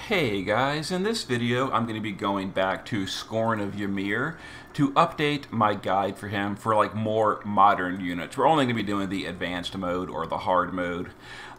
Hey guys, in this video I'm going to be going back to Scorn of Ymir to update my guide for him for like more modern units. We're only going to be doing the advanced mode or the hard mode.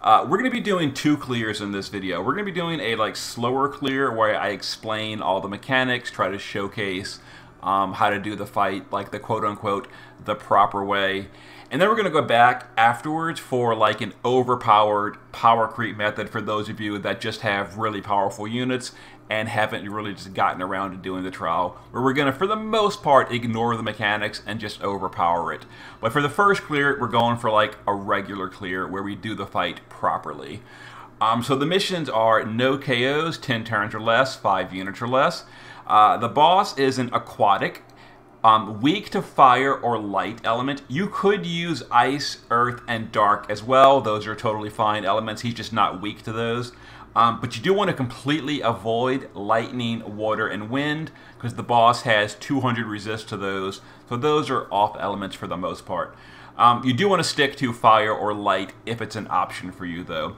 We're going to be doing two clears in this video. We're going to be doing a like slower clear where I explain all the mechanics, try to showcase how to do the fight like the quote-unquote the proper way. And then we're going to go back afterwards for like an overpowered power creep method for those of you that just have really powerful units and haven't really just gotten around to doing the trial, where we're going to, for the most part, ignore the mechanics and just overpower it. But for the first clear, we're going for like a regular clear where we do the fight properly. So the missions are no KOs, 10 turns or less, 5 units or less. The boss is an aquatic. Weak to fire or light element. You could use ice, earth, and dark as well. Those are totally fine elements. He's just not weak to those. But you do want to completely avoid lightning, water, and wind because the boss has 200 resist to those. So those are off elements for the most part. You do want to stick to fire or light if it's an option for you though.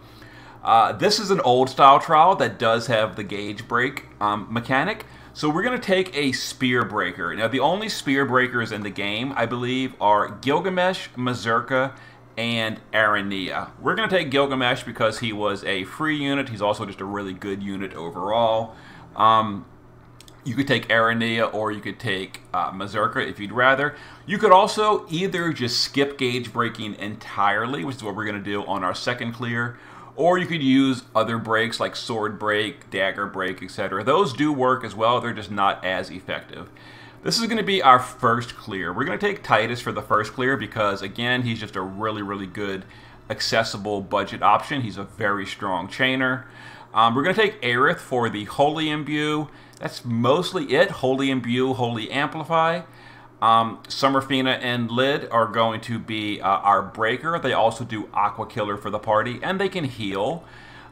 This is an old style trial that does have the gauge break mechanic. So we're going to take a spear breaker. Now the only spear breakers in the game, I believe, are Gilgamesh, Mazurka, and Arania. We're going to take Gilgamesh because he was a free unit. He's also just a really good unit overall. You could take Arania or you could take Mazurka if you'd rather. You could also either just skip gauge breaking entirely, which is what we're going to do on our second clear, or you could use other breaks like sword break, dagger break, etc. Those do work as well, they're just not as effective. This is going to be our first clear. We're going to take Titus for the first clear because, again, he's just a really good, accessible budget option. He's a very strong chainer. We're going to take Aerith for the Holy Imbue. That's mostly it. Holy Imbue, Holy Amplify. Summerfina and Lid are going to be our breaker. They also do Aqua Killer for the party, and they can heal.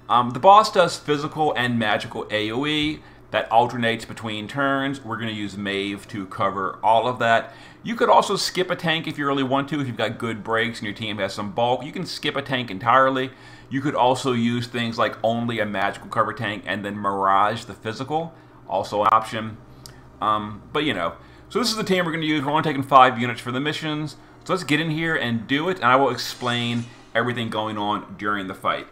The boss does physical and magical AoE that alternates between turns. We're going to use Maeve to cover all of that. You could also skip a tank if you really want to. If you've got good breaks and your team has some bulk, you can skip a tank entirely. You could also use things like only a magical cover tank and then Mirage the physical, also an option. But you know. So this is the team we're going to use. We're only taking 5 units for the missions. So let's get in here and do it, and I will explain everything going on during the fight.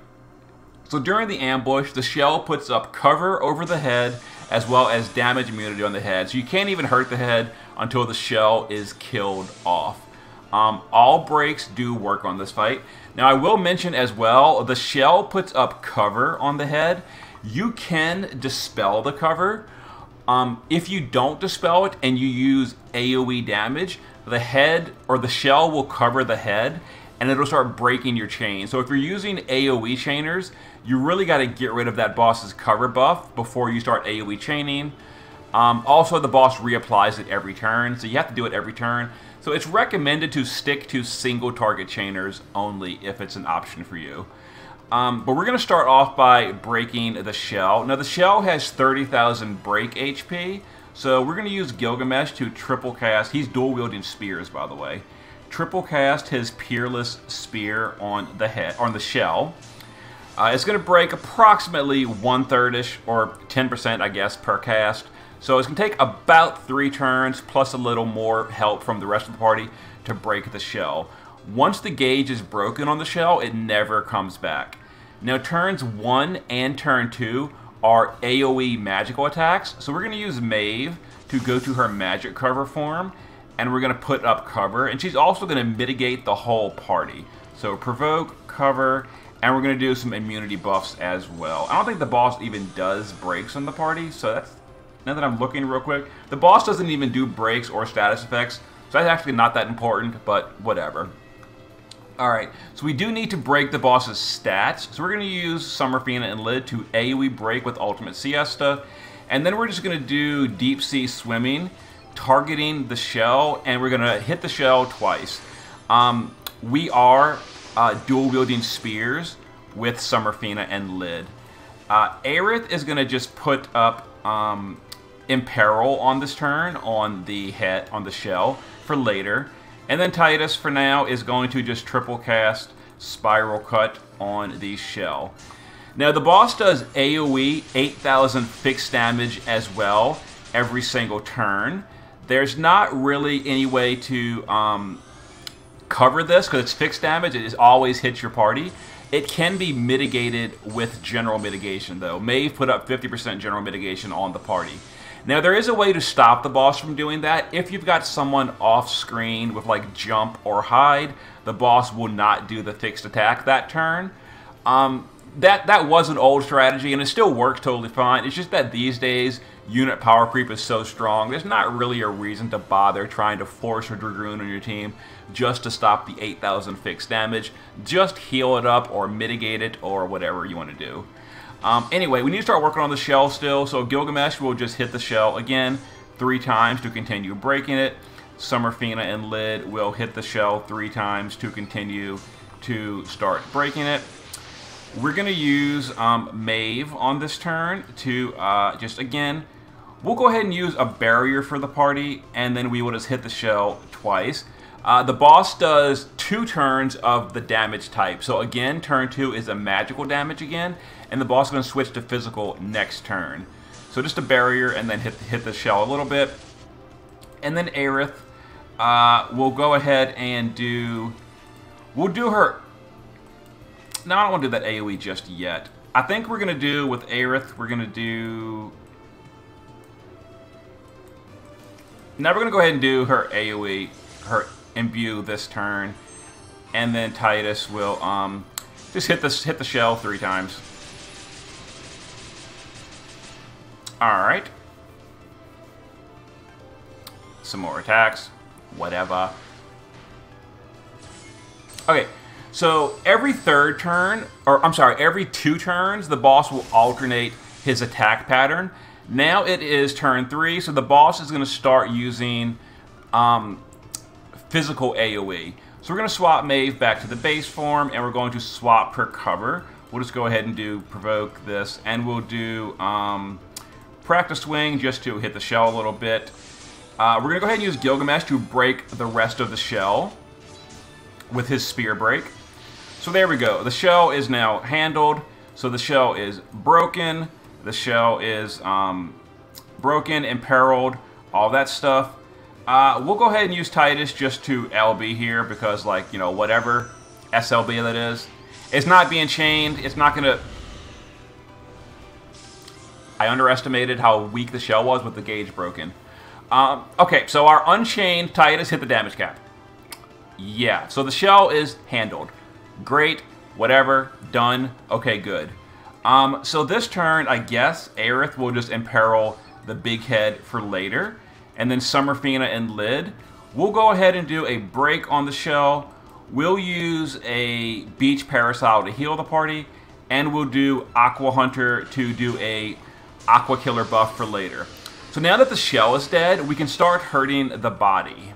So during the ambush, the shell puts up cover over the head as well as damage immunity on the head. So you can't even hurt the head until the shell is killed off. All breaks do work on this fight. Now I will mention as well, the shell puts up cover on the head. You can dispel the cover. If you don't dispel it and you use AoE damage, the head or the shell will cover the head and it'll start breaking your chain. So if you're using AoE chainers, you really got to get rid of that boss's cover buff before you start AoE chaining. Also, the boss reapplies it every turn, so you have to do it every turn. So it's recommended to stick to single target chainers only if it's an option for you. But we're going to start off by breaking the shell. Now the shell has 30,000 break HP, so we're going to use Gilgamesh to triple cast. He's dual wielding spears, by the way. Triple cast his Peerless Spear on the head, on the shell. It's going to break approximately 1/3ish or 10%, I guess, per cast. So it's going to take about 3 turns plus a little more help from the rest of the party to break the shell. Once the gauge is broken on the shell, it never comes back. Now turns 1 and turn 2 are AoE magical attacks, so we're going to use Maeve to go to her magic cover form, and we're going to put up cover, and she's also going to mitigate the whole party. So provoke, cover, and we're going to do some immunity buffs as well. I don't think the boss even does breaks on the party, so that's, now that I'm looking real quick, the boss doesn't even do breaks or status effects, so that's actually not that important, but whatever. Alright, so we do need to break the boss's stats, so we're going to use Summerfina and Lid to AoE break with Ultimate Siesta, and then we're just going to do Deep Sea Swimming, targeting the shell, and we're going to hit the shell twice. We are dual wielding spears with Summerfina and Lid. Aerith is going to just put up Imperil on this turn on the head, on the shell for later. And then Titus, for now, is going to just triple cast Spiral Cut on the shell. Now the boss does AoE 8,000 fixed damage as well every single turn. There's not really any way to cover this because it's fixed damage. It always hits your party. It can be mitigated with general mitigation though. Maeve put up 50% general mitigation on the party. Now there is a way to stop the boss from doing that. If you've got someone off screen with like jump or hide, the boss will not do the fixed attack that turn. That was an old strategy and it still works totally fine. It's just that these days unit power creep is so strong, there's not really a reason to bother trying to force a Dragoon on your team just to stop the 8,000 fixed damage. Just heal it up or mitigate it or whatever you want to do. Anyway, we need to start working on the shell still, so Gilgamesh will just hit the shell again 3 times to continue breaking it. Summerfina and Lid will hit the shell 3 times to continue to start breaking it. We're going to use Maeve on this turn to just, again, we'll go ahead and use a barrier for the party, and then we will just hit the shell twice. The boss does 2 turns of the damage type. So again, turn 2 is a magical damage again, and the boss is going to switch to physical next turn. So just a barrier, and then hit the shell a little bit. And then Aerith, we'll go ahead and we'll do her... No, I don't want to do that AoE just yet. I think we're going to do, with Aerith, we're going to do... Now we're going to go ahead and do her AoE, her imbue this turn. And then Titus will just hit the shell 3 times. Alright. Some more attacks. Whatever. Okay. So every 3rd turn, or I'm sorry, every 2 turns, the boss will alternate his attack pattern. Now it is turn 3, so the boss is going to start using physical AoE. So we're going to swap Maeve back to the base form, and we're going to swap her cover. We'll just go ahead and do provoke this, and we'll do practice swing just to hit the shell a little bit. We're going to go ahead and use Gilgamesh to break the rest of the shell with his spear break. So there we go. The shell is now handled. So the shell is broken. The shell is broken, imperiled, all that stuff. We'll go ahead and use Titus just to LB here because, like, you know, whatever SLB that is. It's not being chained. It's not going to... I underestimated how weak the shell was with the gauge broken. Okay, so our unchained Titus hit the damage cap. Yeah, so the shell is handled. Great, whatever, done, okay, good. So this turn, I guess, Aerith will just imperil the big head for later. And then Summerfina and Lid. We'll go ahead and do a break on the shell. We'll use a Beach Parasol to heal the party. And we'll do Aqua Hunter to do a Aqua Killer buff for later. So now that the shell is dead, we can start hurting the body.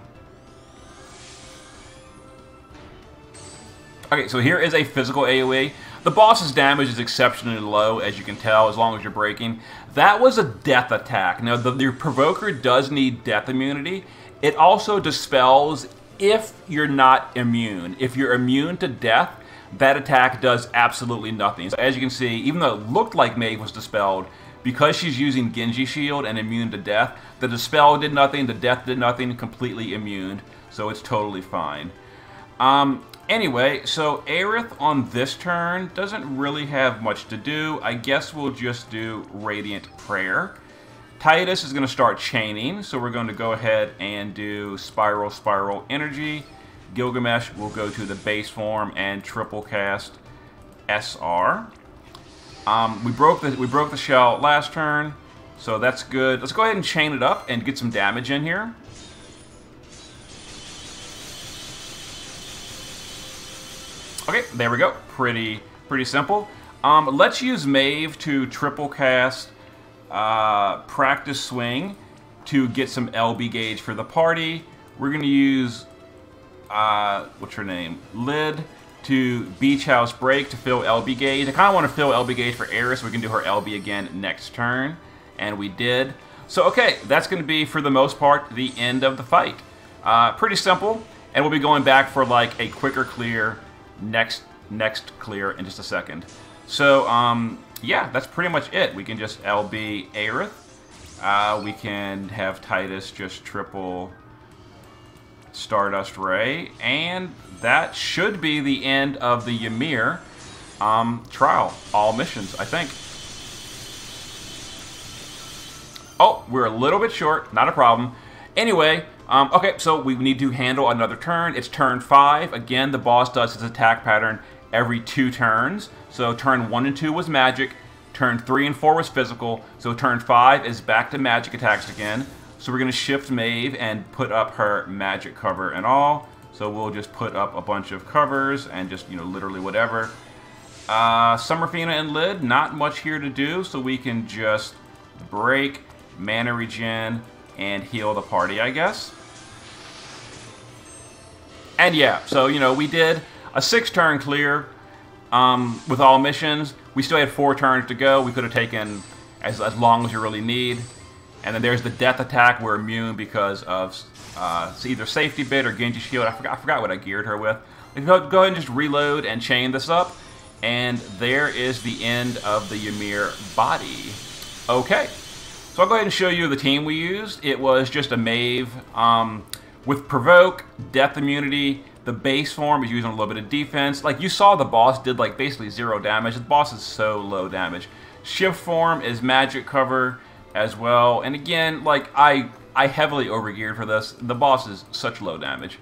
Okay, so here is a physical AoE. The boss's damage is exceptionally low, as you can tell, as long as you're breaking. That was a death attack. Now, your Provoker does need death immunity. It also dispels if you're not immune. If you're immune to death, that attack does absolutely nothing. So as you can see, even though it looked like Maeve was dispelled, because she's using Genji Shield and immune to death, the dispel did nothing, the death did nothing, completely immune. So it's totally fine. Anyway, so Aerith on this turn doesn't really have much to do. I guess we'll just do Radiant Prayer. Titus is going to start chaining, so we're going to go ahead and do Spiral Energy. Gilgamesh will go to the base form and triple cast SR. We broke the shell last turn, so that's good. Let's go ahead and chain it up and get some damage in here. Okay, there we go. Pretty simple. Let's use Maeve to triple cast Practice Swing to get some LB gauge for the party. We're going to use, what's her name? Lid to Beach House Break to fill LB gauge. I kind of want to fill LB gauge for Aerith so we can do her LB again next turn. And we did. So, okay, that's going to be, for the most part, the end of the fight. Pretty simple. And we'll be going back for, like, a quicker clear next clear in just a second. So, yeah, that's pretty much it. We can just LB Aerith. We can have Titus just triple Stardust Ray. And that should be the end of the Ymir trial. All missions, I think. Oh, we're a little bit short. Not a problem. Anyway, okay, so we need to handle another turn. It's turn 5. Again, the boss does his attack pattern every 2 turns. So turn 1 and 2 was magic. Turn 3 and 4 was physical. So turn 5 is back to magic attacks again. So we're going to shift Maeve and put up her magic cover and all. So we'll just put up a bunch of covers and just, you know, literally whatever. Summerfina and Lid, not much here to do. So we can just break, mana regen, and heal the party, I guess. And yeah, so, you know, we did a 6-turn clear with all missions. We still had 4 turns to go. We could have taken as long as you really need. And then there's the death attack. We're immune because of either safety bit or Genji shield. I forgot what I geared her with. Go ahead and just reload and chain this up. And there is the end of the Ymir body. Okay. So I'll go ahead and show you the team we used. It was just a Maeve with Provoke, Death Immunity. The base form is using a little bit of defense. Like you saw, the boss did like basically 0 damage. The boss is so low damage. Shift form is magic cover as well. And again, like I heavily overgeared for this. The boss is such low damage.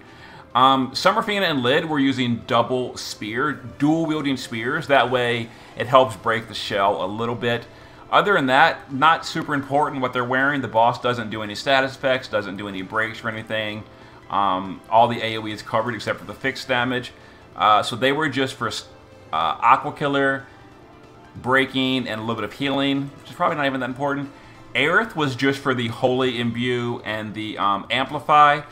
Summerfina and Lid were using double spear, dual wielding spears. That way it helps break the shell a little bit. Other than that, not super important what they're wearing. The boss doesn't do any status effects, doesn't do any breaks or anything. All the AoE is covered except for the fixed damage. So they were just for Aqua Killer, breaking, and a little bit of healing, which is probably not even that important. Aerith was just for the Holy Imbue and the Amplify.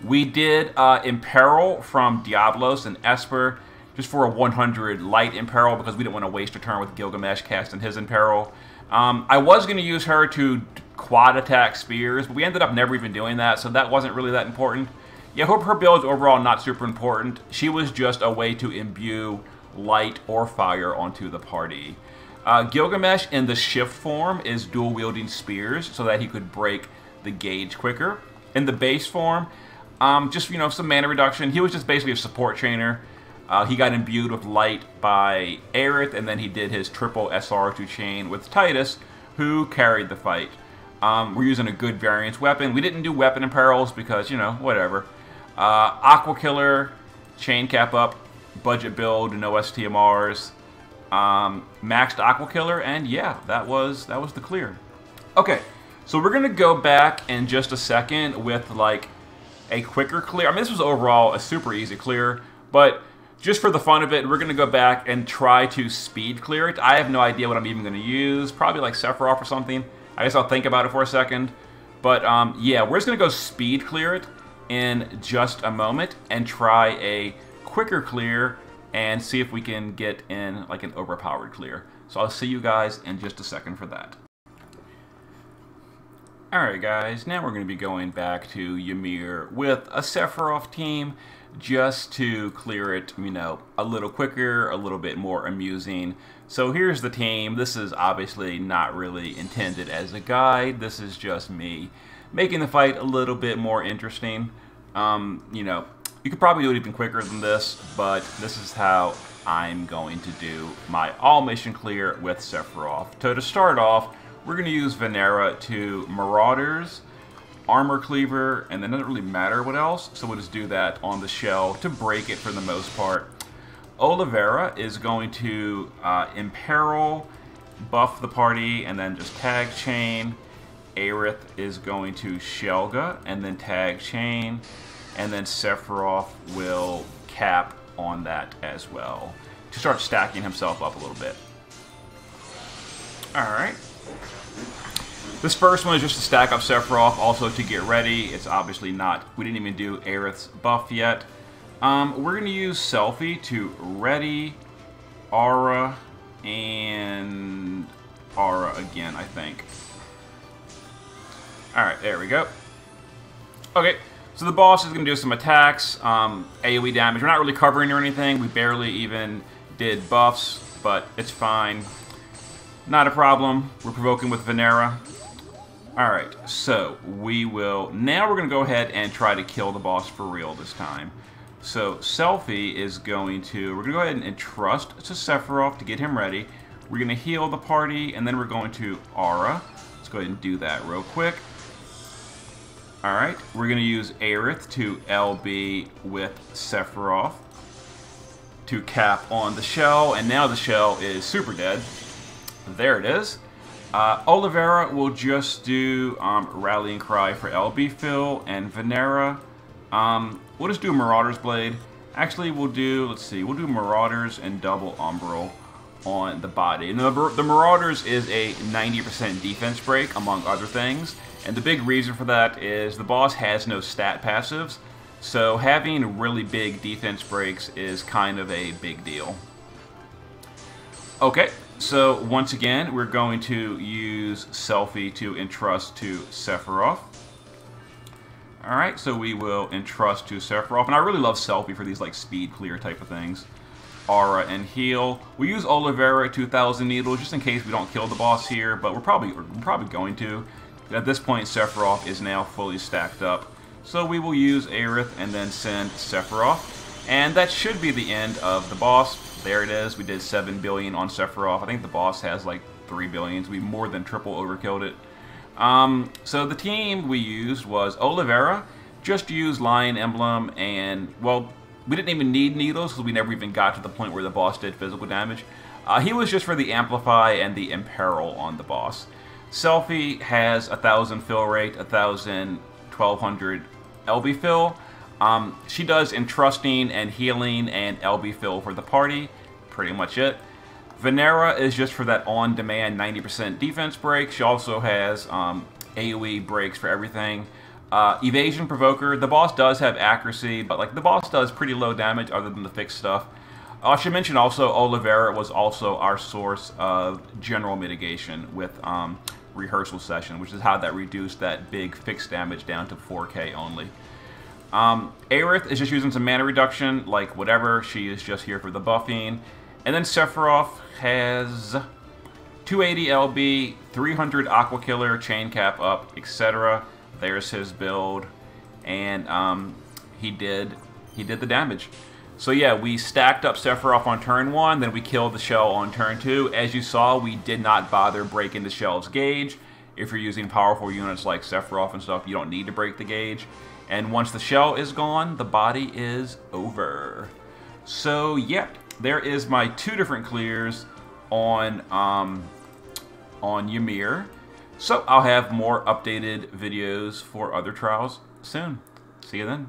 We did Imperil from Diablos and Esper, just for a 100 light Imperil because we didn't want to waste a turn with Gilgamesh casting his Imperil. I was going to use her to quad attack spears, but we ended up never even doing that, so that wasn't really that important. Yeah, her build is overall not super important. She was just a way to imbue light or fire onto the party. Gilgamesh in the shift form is dual wielding spears so that he could break the gauge quicker. In the base form, just, you know, some mana reduction. He was just basically a support trainer. He got imbued with light by Aerith, and then he did his triple SR2 chain with Titus, who carried the fight. We're using a good variance weapon. We didn't do weapon imperils because, you know, whatever. Aqua Killer, chain cap up, budget build, no STMRs, maxed Aqua Killer, and yeah, that was the clear. Okay, so we're gonna go back in just a second with like a quicker clear. I mean, this was overall a super easy clear, but just for the fun of it, we're going to go back and try to speed clear it. I have no idea what I'm even going to use. Probably like Sephiroth or something. I guess I'll think about it for a second. But yeah, we're just going to go speed clear it in just a moment and try a quicker clear and see if we can get in like an overpowered clear. So I'll see you guys in just a second for that. Alright guys, now we're going to be going back to Ymir with a Sephiroth team just to clear it, you know, a little quicker, a little bit more amusing. So here's the team. This is obviously not really intended as a guide. This is just me making the fight a little bit more interesting. You know, you could probably do it even quicker than this, but this is how I'm going to do my all mission clear with Sephiroth. So to start off, we're going to use Venera to Marauders, Armor Cleaver, and then it doesn't really matter what else, so we'll just do that on the shell to break it for the most part. Olivera is going to Imperil, buff the party, and then just tag chain. Aerith is going to Shelga, and then tag chain, and then Sephiroth will cap on that as well to start stacking himself up a little bit. Alright. This first one is just to stack up Sephiroth, also to get ready. It's obviously not, we didn't even do Aerith's buff yet. We're going to use Selfie to ready Aura and Aura again, I think. Alright, there we go. Okay, so the boss is going to do some attacks, AoE damage. We're not really covering or anything. We barely even did buffs. but it's fine. Not a problem. We're provoking with Venera. Alright, so we will... Now we're going to go ahead and try to kill the boss for real this time. So Selphie is going to... We're going to go ahead and entrust to Sephiroth to get him ready. We're going to heal the party, and then we're going to Aura. Let's go ahead and do that real quick. Alright, we're going to use Aerith to LB with Sephiroth to cap on the shell, and now the shell is super dead. There it is. Olivera will just do Rallying Cry for LB Phil, and Venera. We'll just do Marauder's Blade. Actually, we'll do, let's see, we'll do Marauders and double Umbral on the body. And the Marauders is a 90% defense break, among other things. And the big reason for that is the boss has no stat passives, so having really big defense breaks is kind of a big deal. Okay, so once again, we're going to use Selphie to entrust to Sephiroth. Alright, so we will entrust to Sephiroth, and I really love Selphie for these like speed clear type of things. Aura and heal. We use Olivera at 2,000 needles just in case we don't kill the boss here, but we're probably going to. At this point, Sephiroth is now fully stacked up. So we will use Aerith and then send Sephiroth. And that should be the end of the boss. There it is. We did 7 billion on Sephiroth. I think the boss has like 3 billions. We more than triple overkilled it. So the team we used was Olivera. Just used Lion Emblem and, well, we didn't even need needles because we never even got to the point where the boss did physical damage. He was just for the Amplify and the Imperil on the boss. Selphie has 1,000 fill rate, 1,000, 1,200 LB fill. She does entrusting and healing and LB fill for the party. Pretty much it. Venera is just for that on-demand 90% defense break. She also has AoE breaks for everything. Evasion Provoker. The boss does have accuracy, but like the boss does pretty low damage other than the fixed stuff. I should mention also Olivera was also our source of general mitigation with Rehearsal Session, which is how that reduced that big fixed damage down to 4k only. Aerith is just using some mana reduction, like whatever. She is just here for the buffing. And then Sephiroth has 280 LB, 300 Aqua Killer, Chain Cap up, etc. There's his build, and he did the damage. So yeah, we stacked up Sephiroth on turn 1, then we killed the shell on turn 2. As you saw, we did not bother breaking the shell's gauge. If you're using powerful units like Sephiroth and stuff, you don't need to break the gauge. And once the shell is gone, the body is over. So yeah, there is my 2 different clears on Ymir. So I'll have more updated videos for other trials soon. See you then.